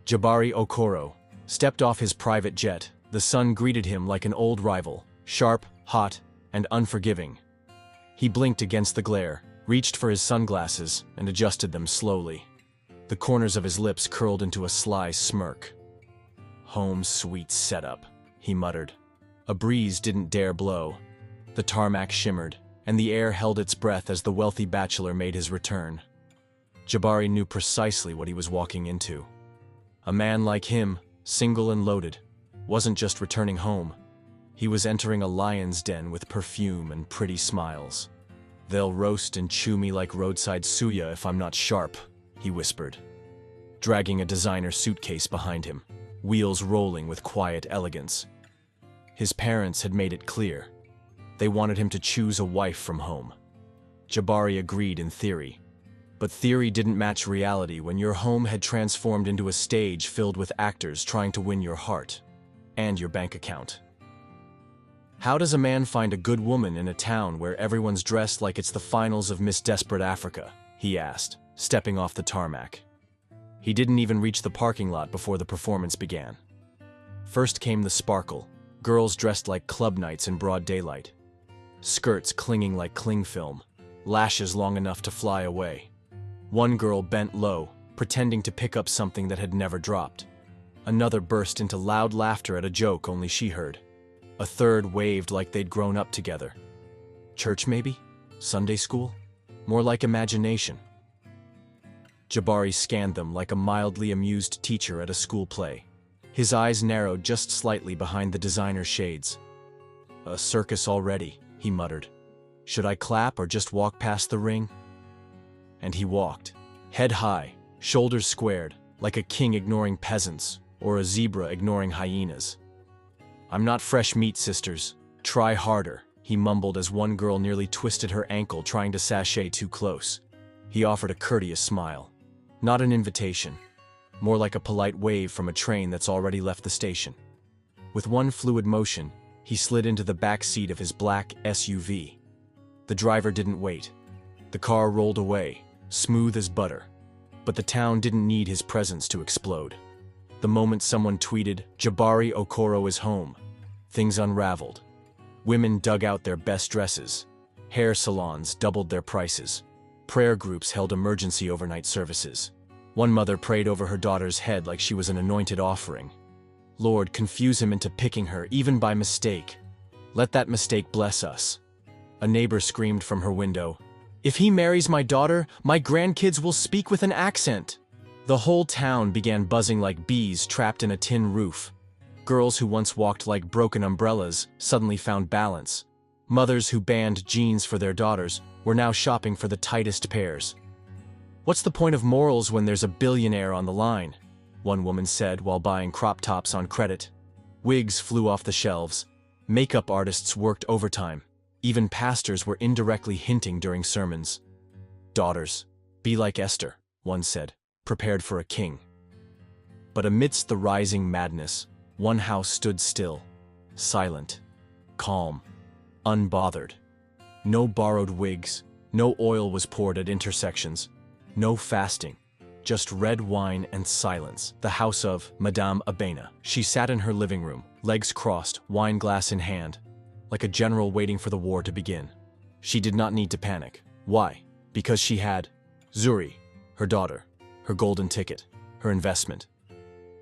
Jabari Okoro stepped off his private jet. The sun greeted him like an old rival, sharp, hot, and unforgiving. He blinked against the glare, reached for his sunglasses, and adjusted them slowly. The corners of his lips curled into a sly smirk. "Home sweet setup," he muttered. A breeze didn't dare blow. The tarmac shimmered, and the air held its breath as the wealthy bachelor made his return. Jabari knew precisely what he was walking into. A man like him, single and loaded, wasn't just returning home. He was entering a lion's den with perfume and pretty smiles. "They'll roast and chew me like roadside suya if I'm not sharp," he whispered, dragging a designer suitcase behind him, wheels rolling with quiet elegance. His parents had made it clear. They wanted him to choose a wife from home. Jabari agreed in theory. But theory didn't match reality when your home had transformed into a stage filled with actors trying to win your heart and your bank account. How does a man find a good woman in a town where everyone's dressed like it's the finals of Miss Desperate Africa? He asked, stepping off the tarmac. He didn't even reach the parking lot before the performance began. First came the sparkle, girls dressed like club nights in broad daylight. Skirts clinging like cling film, lashes long enough to fly away. One girl bent low, pretending to pick up something that had never dropped. Another burst into loud laughter at a joke only she heard. A third waved like they'd grown up together. Church maybe? Sunday school? More like imagination. Jabari scanned them like a mildly amused teacher at a school play. His eyes narrowed just slightly behind the designer shades. "A circus already," he muttered. "Should I clap or just walk past the ring?" And he walked, head high, shoulders squared, like a king ignoring peasants, or a zebra ignoring hyenas. "I'm not fresh meat, sisters. Try harder," he mumbled as one girl nearly twisted her ankle trying to sashay too close. He offered a courteous smile. Not an invitation, more like a polite wave from a train that's already left the station. With one fluid motion, he slid into the back seat of his black SUV. The driver didn't wait. The car rolled away, smooth as butter. But the town didn't need his presence to explode. The moment someone tweeted, "Jabari Okoro is home," things unraveled. Women dug out their best dresses. Hair salons doubled their prices. Prayer groups held emergency overnight services. One mother prayed over her daughter's head like she was an anointed offering. "Lord, confuse him into picking her, even by mistake. Let that mistake bless us." A neighbor screamed from her window, "If he marries my daughter, my grandkids will speak with an accent." The whole town began buzzing like bees trapped in a tin roof. Girls who once walked like broken umbrellas suddenly found balance. Mothers who banned jeans for their daughters were now shopping for the tightest pairs. "What's the point of morals when there's a billionaire on the line?" one woman said while buying crop tops on credit. Wigs flew off the shelves. Makeup artists worked overtime. Even pastors were indirectly hinting during sermons. "Daughters, be like Esther," one said, prepared for a king. But amidst the rising madness, one house stood still, silent, calm, unbothered. No borrowed wigs, no oil was poured at intersections, no fasting, just red wine and silence. The house of Madame Abena. She sat in her living room, legs crossed, wine glass in hand, like a general waiting for the war to begin. She did not need to panic. Why? Because she had Zuri, her daughter, her golden ticket, her investment.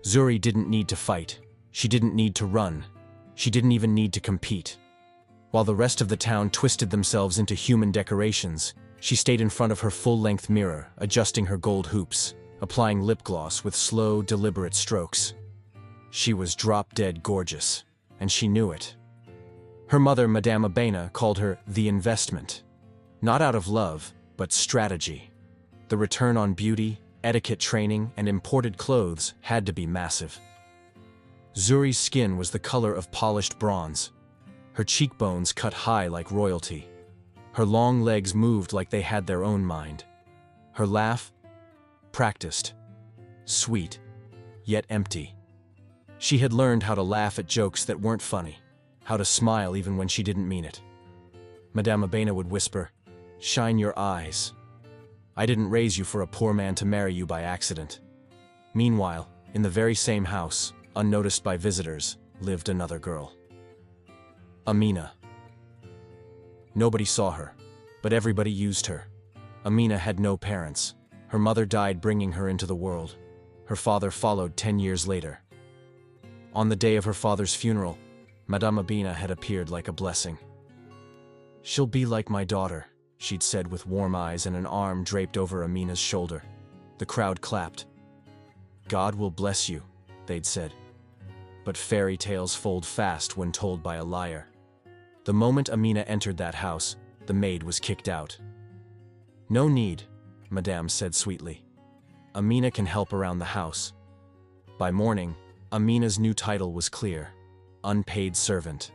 Zuri didn't need to fight. She didn't need to run. She didn't even need to compete. While the rest of the town twisted themselves into human decorations, she stayed in front of her full-length mirror, adjusting her gold hoops, applying lip gloss with slow, deliberate strokes. She was drop-dead gorgeous, and she knew it. Her mother, Madame Abena, called her the investment. Not out of love, but strategy. The return on beauty, etiquette training, and imported clothes had to be massive. Zuri's skin was the color of polished bronze. Her cheekbones cut high like royalty. Her long legs moved like they had their own mind. Her laugh, practiced, sweet, yet empty. She had learned how to laugh at jokes that weren't funny, how to smile even when she didn't mean it. Madame Abena would whisper, "Shine your eyes. I didn't raise you for a poor man to marry you by accident." Meanwhile, In the very same house, unnoticed by visitors, lived another girl. Amina. Nobody saw her, but everybody used her. Amina had no parents. Her mother died bringing her into the world. Her father followed 10 years later. On the day of her father's funeral, Madame Amina had appeared like a blessing. "She'll be like my daughter," she'd said with warm eyes and an arm draped over Amina's shoulder. The crowd clapped. "God will bless you," they'd said. But fairy tales fold fast when told by a liar. The moment Amina entered that house, the maid was kicked out. "No need," Madame said sweetly. "Amina can help around the house." By morning, Amina's new title was clear: unpaid servant.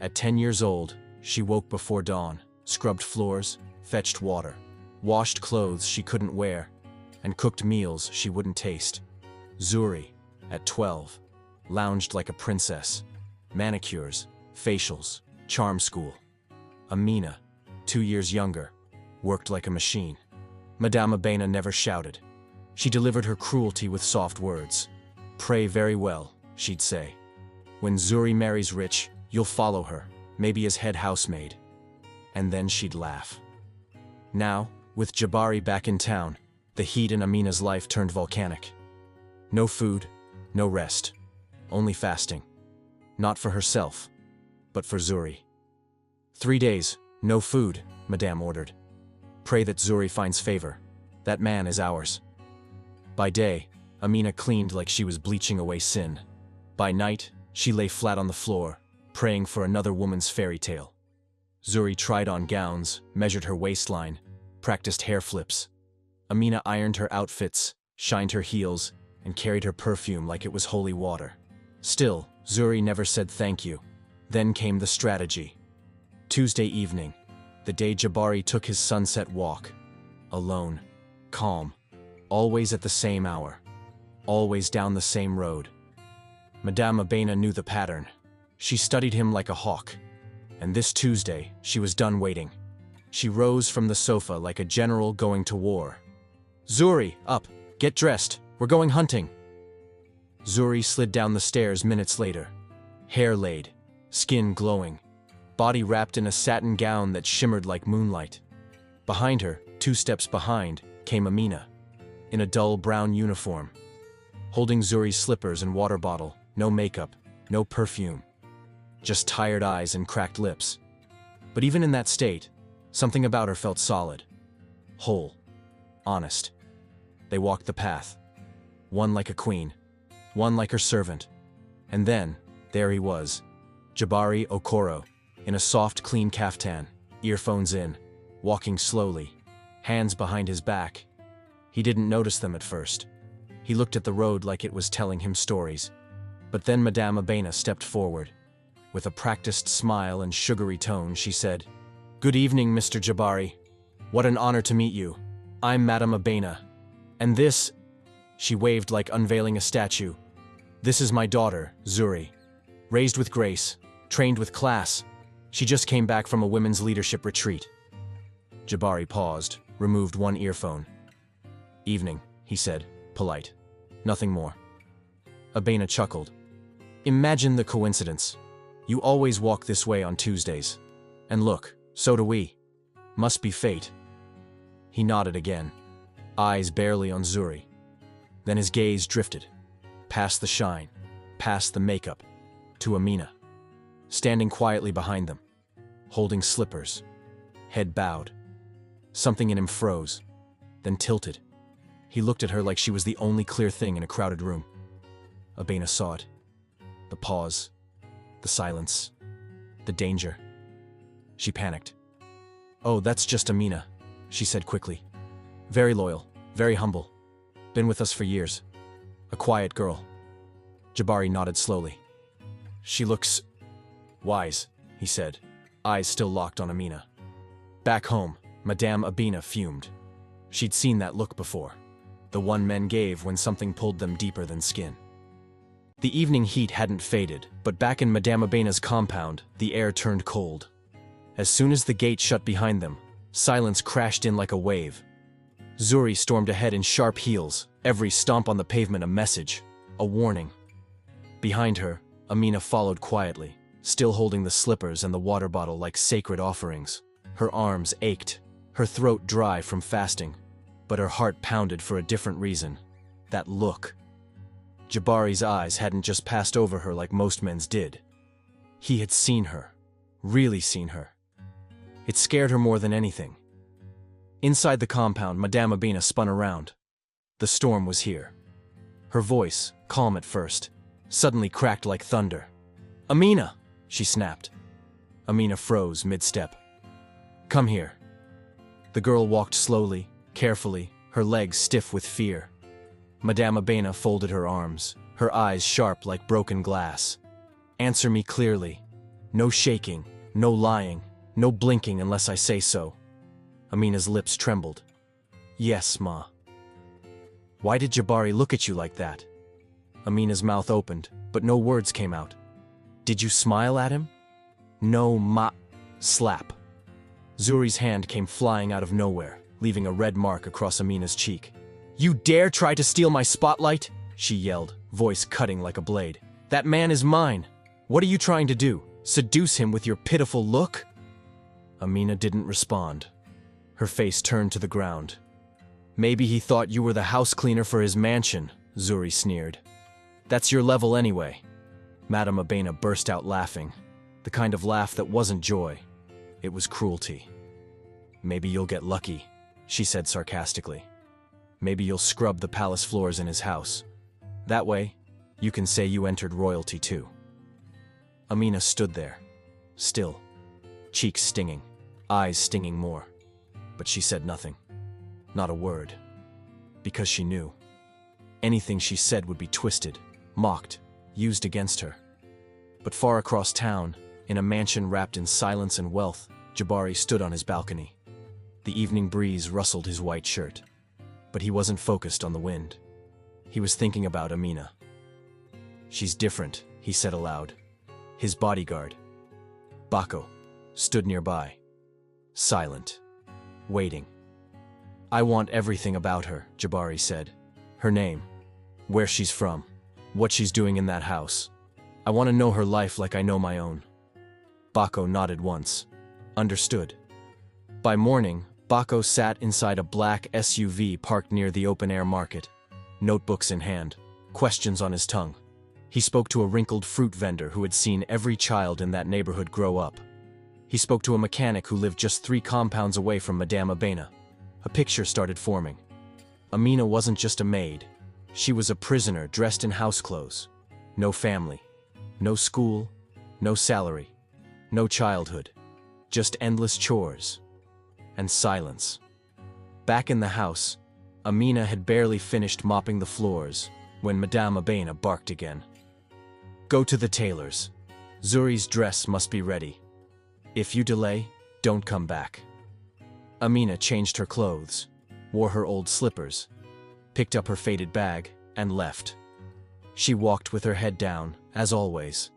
At 10 years old, she woke before dawn, scrubbed floors, fetched water, washed clothes she couldn't wear, and cooked meals she wouldn't taste. Zuri, at 12, lounged like a princess. Manicures, facials, charm school. Amina, 2 years younger, worked like a machine. Madame Amina never shouted. She delivered her cruelty with soft words. "Pray very well," she'd say. "When Zuri marries rich, you'll follow her, maybe as head housemaid." And then she'd laugh. Now, with Jabari back in town, the heat in Amina's life turned volcanic. No food, no rest, only fasting. Not for herself, but for Zuri. 3 days, no food, Madame ordered. "Pray that Zuri finds favor. That man is ours." By day, Amina cleaned like she was bleaching away sin. By night, she lay flat on the floor, praying for another woman's fairy tale. Zuri tried on gowns, measured her waistline, practiced hair flips. Amina ironed her outfits, shined her heels, and carried her perfume like it was holy water. Still, Zuri never said thank you. Then came the strategy. Tuesday evening, the day Jabari took his sunset walk. Alone, calm, always at the same hour, always down the same road. Madame Amina knew the pattern. She studied him like a hawk. And this Tuesday, she was done waiting. She rose from the sofa like a general going to war. "Zuri, up, get dressed, we're going hunting." Zuri slid down the stairs minutes later. Hair laid, skin glowing, body wrapped in a satin gown that shimmered like moonlight. Behind her, 2 steps behind, came Amina, in a dull brown uniform, holding Zuri's slippers and water bottle. No makeup, no perfume, just tired eyes and cracked lips. But even in that state, something about her felt solid, whole, honest. They walked the path, one like a queen, one like her servant. And then, there he was, Jabari Okoro, in a soft, clean kaftan, earphones in, walking slowly, hands behind his back. He didn't notice them at first. He looked at the road like it was telling him stories. But then Madame Amina stepped forward. With a practiced smile and sugary tone, she said, "Good evening, Mr. Jabari. What an honor to meet you. I'm Madame Amina. And this," she waved like unveiling a statue, "this is my daughter, Zuri. Raised with grace, trained with class. She just came back from a women's leadership retreat." Jabari paused, removed one earphone. "Evening," he said, polite. Nothing more. Amina chuckled. "Imagine the coincidence. You always walk this way on Tuesdays. And look, so do we. Must be fate." He nodded again, eyes barely on Zuri. Then his gaze drifted, past the shine, past the makeup, to Amina, standing quietly behind them, holding slippers, head bowed. Something in him froze, then tilted. He looked at her like she was the only clear thing in a crowded room. Amina saw it. The pause, the silence, the danger. She panicked. "Oh, that's just Amina," she said quickly. "Very loyal, very humble. Been with us for years. A quiet girl." Jabari nodded slowly. "She looks wise," he said, eyes still locked on Amina. Back home, Madame Amina fumed. She'd seen that look before, the one men gave when something pulled them deeper than skin. The evening heat hadn't faded, but back in Madame Amina's compound, the air turned cold. As soon as the gate shut behind them, silence crashed in like a wave. Zuri stormed ahead in sharp heels, Every stomp on the pavement a message, a warning. Behind her, Amina followed quietly, still holding the slippers and the water bottle like sacred offerings. Her arms ached, her throat dry from fasting, but her heart pounded for a different reason. That look. Jabari's eyes hadn't just passed over her like most men's did. He had seen her, really seen her. It scared her more than anything. Inside the compound, Madame Amina spun around. The storm was here. Her voice, calm at first, suddenly cracked like thunder. "Amina!" she snapped. Amina froze mid-step. "Come here." The girl walked slowly, carefully, her legs stiff with fear. Madame Amina folded her arms, her eyes sharp like broken glass. "Answer me clearly. No shaking, no lying, no blinking unless I say so." Amina's lips trembled. "Yes, Ma." "Why did Jabari look at you like that?" Amina's mouth opened, but no words came out. "Did you smile at him?" "No, Ma." Slap. Zuri's hand came flying out of nowhere, leaving a red mark across Amina's cheek. "You dare try to steal my spotlight?" she yelled, voice cutting like a blade. "That man is mine. What are you trying to do? Seduce him with your pitiful look?" Amina didn't respond. Her face turned to the ground. "Maybe he thought you were the house cleaner for his mansion," Zuri sneered. "That's your level anyway." Madame Amina burst out laughing, the kind of laugh that wasn't joy. It was cruelty. "Maybe you'll get lucky," she said sarcastically. "Maybe you'll scrub the palace floors in his house. That way, you can say you entered royalty too." Amina stood there, still, cheeks stinging, eyes stinging more. But she said nothing. Not a word. Because she knew. Anything she said would be twisted, mocked, used against her. But far across town, in a mansion wrapped in silence and wealth, Jabari stood on his balcony. The evening breeze rustled his white shirt. But he wasn't focused on the wind. He was thinking about Amina. "She's different," he said aloud. His bodyguard, Bako, stood nearby, silent, waiting. "I want everything about her," Jabari said. "Her name, where she's from, what she's doing in that house. I want to know her life like I know my own." Bako nodded once. Understood. By morning, Bako sat inside a black SUV parked near the open-air market, notebooks in hand, questions on his tongue. He spoke to a wrinkled fruit vendor who had seen every child in that neighborhood grow up. He spoke to a mechanic who lived just 3 compounds away from Madame Amina. A picture started forming. Amina wasn't just a maid. She was a prisoner dressed in house clothes. No family. No school. No salary. No childhood. Just endless chores. And silence. Back in the house, Amina had barely finished mopping the floors when Madame Amina barked again. "Go to the tailor's. Zuri's dress must be ready. If you delay, don't come back." Amina changed her clothes, wore her old slippers, picked up her faded bag, and left. She walked with her head down, as always,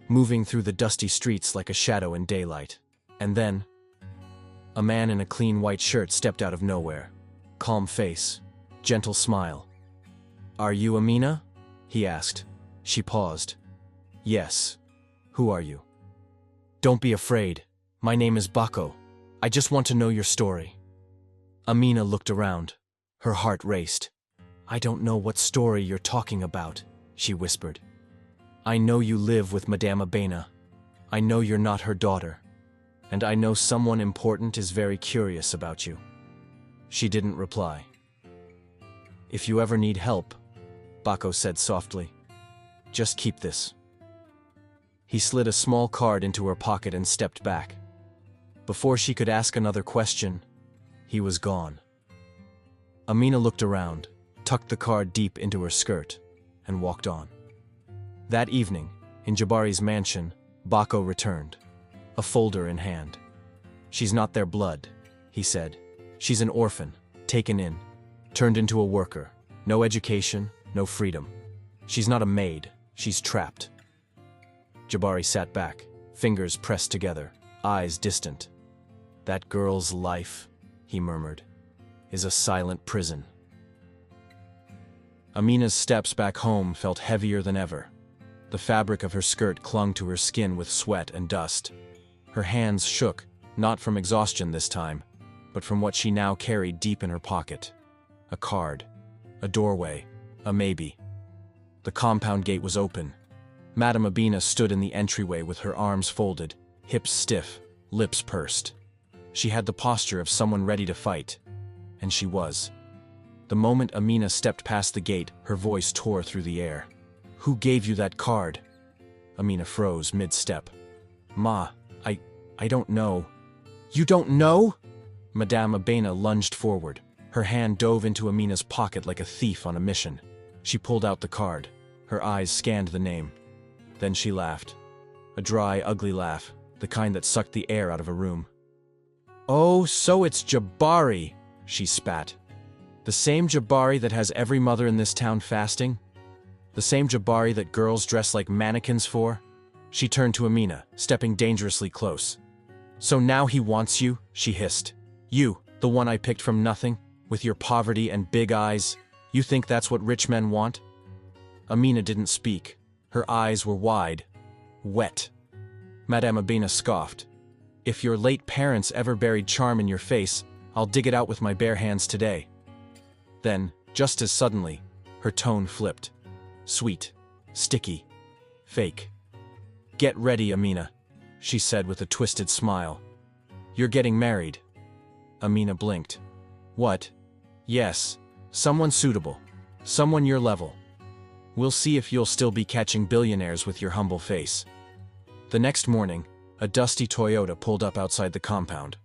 moving through the dusty streets like a shadow in daylight. And then, a man in a clean white shirt stepped out of nowhere. Calm face, gentle smile. "Are you Amina?" he asked. She paused. "Yes. Who are you?" "Don't be afraid. My name is Bako. I just want to know your story." Amina looked around. Her heart raced. "I don't know what story you're talking about," she whispered. "I know you live with Madame Amina. I know you're not her daughter. And I know someone important is very curious about you." She didn't reply. "If you ever need help," Bako said softly, "just keep this." He slid a small card into her pocket and stepped back. Before she could ask another question, he was gone. Amina looked around, tucked the card deep into her skirt, and walked on. That evening, in Jabari's mansion, Bako returned, a folder in hand. "She's not their blood," he said. "She's an orphan, taken in, turned into a worker. No education, no freedom. She's not a maid, she's trapped." Jabari sat back, fingers pressed together, eyes distant. "That girl's life," he murmured, "is a silent prison." Amina's steps back home felt heavier than ever. The fabric of her skirt clung to her skin with sweat and dust. Her hands shook, not from exhaustion this time, but from what she now carried deep in her pocket. A card. A doorway. A maybe. The compound gate was open. Madame Abina stood in the entryway with her arms folded, hips stiff, lips pursed. She had the posture of someone ready to fight. And she was. The moment Amina stepped past the gate, her voice tore through the air. "Who gave you that card?" Amina froze mid-step. "Ma, I don't know." "You don't know?" Madame Abena lunged forward. Her hand dove into Amina's pocket like a thief on a mission. She pulled out the card. Her eyes scanned the name. Then she laughed. A dry, ugly laugh, the kind that sucked the air out of a room. "Oh, so it's Jabari," she spat. "The same Jabari that has every mother in this town fasting? The same Jabari that girls dress like mannequins for?" She turned to Amina, stepping dangerously close. "So now he wants you?" she hissed. "You, the one I picked from nothing, with your poverty and big eyes. You think that's what rich men want?" Amina didn't speak. Her eyes were wide, wet. Madame Abena scoffed. "If your late parents ever buried charm in your face, I'll dig it out with my bare hands today." Then, just as suddenly, her tone flipped. Sweet, sticky, fake. "Get ready, Amina," she said with a twisted smile. "You're getting married." Amina blinked. "What?" "Yes, someone suitable. Someone your level. We'll see if you'll still be catching billionaires with your humble face." The next morning, a dusty Toyota pulled up outside the compound.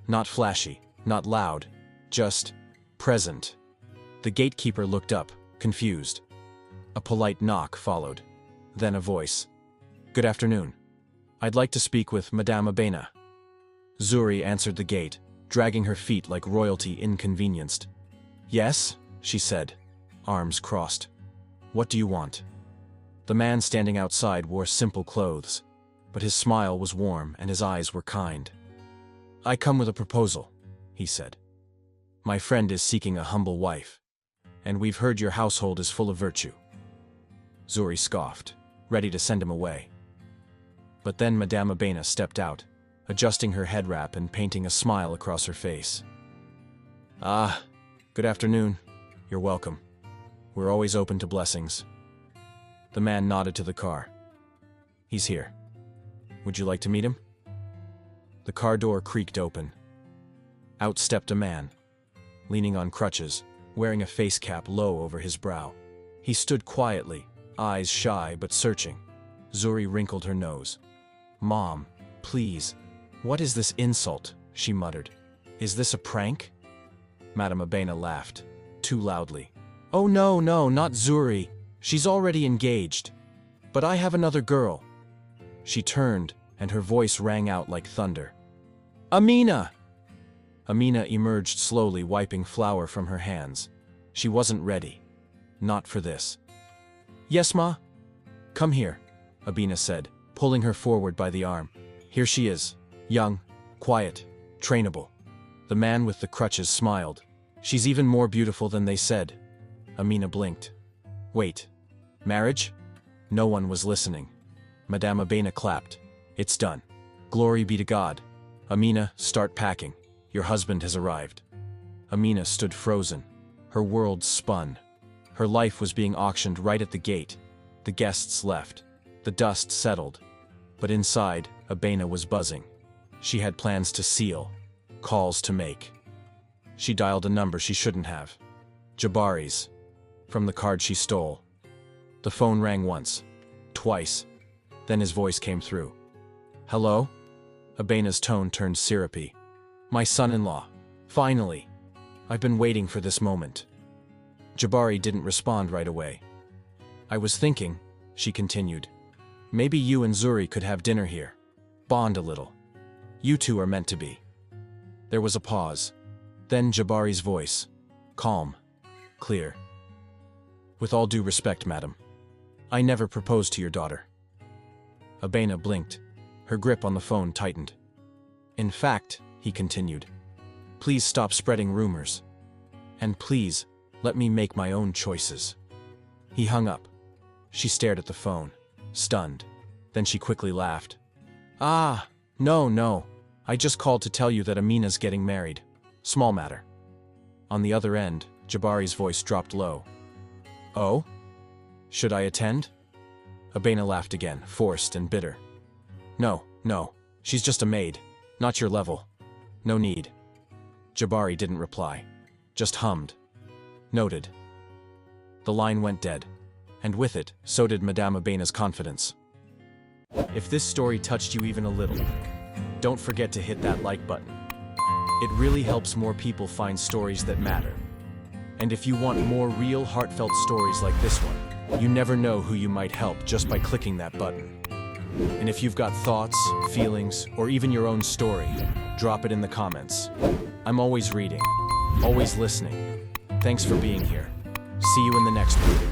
Not flashy, not loud, just present. The gatekeeper looked up, confused. A polite knock followed. Then a voice. "Good afternoon. I'd like to speak with Madame Abena." Zuri answered the gate, dragging her feet like royalty inconvenienced. "Yes," she said, arms crossed. "What do you want?" The man standing outside wore simple clothes, but his smile was warm and his eyes were kind. "I come with a proposal," he said. "My friend is seeking a humble wife, and we've heard your household is full of virtue." Zuri scoffed, ready to send him away. But then Madame Abena stepped out, adjusting her head wrap and painting a smile across her face. "Ah, good afternoon. You're welcome. We're always open to blessings." The man nodded to the car. "He's here. Would you like to meet him?" The car door creaked open. Out stepped a man, leaning on crutches, wearing a face cap low over his brow. He stood quietly, eyes shy but searching. Zuri wrinkled her nose. "Mom, please. What is this insult?" she muttered. "Is this a prank?" Madame Abena laughed, too loudly. "Oh no, not Zuri. She's already engaged. But I have another girl." She turned, and her voice rang out like thunder. "Amina!" Amina emerged slowly, wiping flour from her hands. She wasn't ready. Not for this. "Yes, Ma?" "Come here," Abina said, pulling her forward by the arm. "Here she is. Young, quiet, trainable." The man with the crutches smiled. "She's even more beautiful than they said." Amina blinked. "Wait. Marriage?" No one was listening. Madame Abena clapped. "It's done. Glory be to God. Amina, start packing. Your husband has arrived." Amina stood frozen. Her world spun. Her life was being auctioned right at the gate. The guests left. The dust settled. But inside, Abena was buzzing. She had plans to seal. Calls to make. She dialed a number she shouldn't have. Jabari's. From the card she stole. The phone rang once. Twice. Then his voice came through. "Hello?" Abena's tone turned syrupy. "My son-in-law. Finally. I've been waiting for this moment." Jabari didn't respond right away. "I was thinking," she continued, "maybe you and Zuri could have dinner here. Bond a little. You two are meant to be." There was a pause. Then Jabari's voice. Calm. Clear. "With all due respect, madam, I never proposed to your daughter." Abena blinked. Her grip on the phone tightened. "In fact," he continued, "please stop spreading rumors. And please, let me make my own choices." He hung up. She stared at the phone, stunned. Then she quickly laughed. Ah, no. I just called to tell you that Amina's getting married. Small matter. On the other end, Jabari's voice dropped low. Oh? Should I attend? Abena laughed again, forced and bitter. No. She's just a maid. Not your level. No need. Jabari didn't reply. Just hummed. Noted. The line went dead. And with it, so did Madame Abena's confidence. If this story touched you even a little, don't forget to hit that like button. It really helps more people find stories that matter. And if you want more real, heartfelt stories like this one, you never know who you might help just by clicking that button. And if you've got thoughts, feelings, or even your own story, drop it in the comments. I'm always reading, always listening. Thanks for being here. See you in the next one.